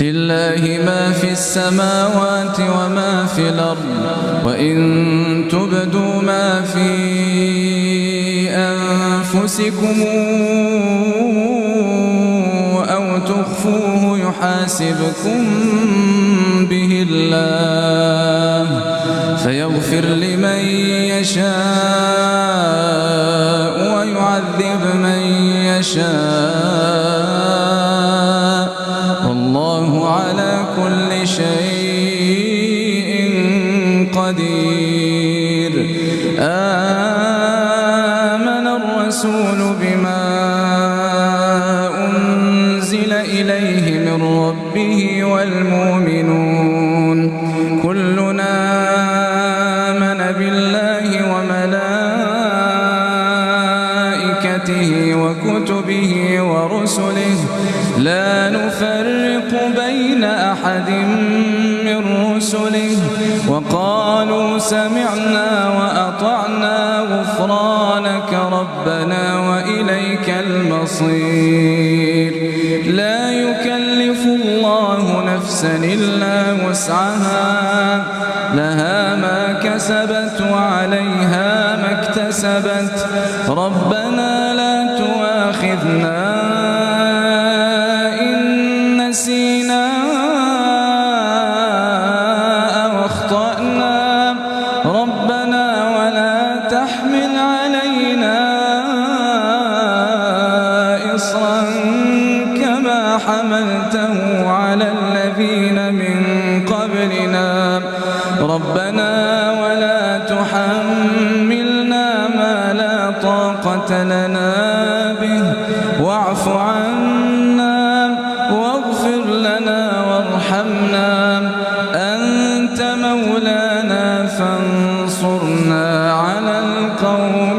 لله ما في السماوات وما في الأرض وإن تبدوا ما في أنفسكم أو تخفوه يحاسبكم به الله فيغفر لمن يشاء ويعذب من يشاء والله على كل شيء قدير. آمن الرسول بما أنزل إليه من ربه والمؤمنون كلنا آمن بالله وملائكته وكتبه ورسله لا نفرق بين أحد من رسله وقالوا سمعنا وأطعنا غفرانك ربنا وإليك المصير. لا يكلف الله نفسا إلا وسعها لها ما كسبت وعليها ما اكتسبت ربنا لا تؤاخذنا إن نسينا أو أخطأنا ربنا ولا تحمل علينا إصرا كما حملته على الذين من قبلنا ربنا ولا تحملنا ما لا طاقة لنا به واعف عنا واغفر لنا وارحمنا أنت مولانا فانصرنا على القوم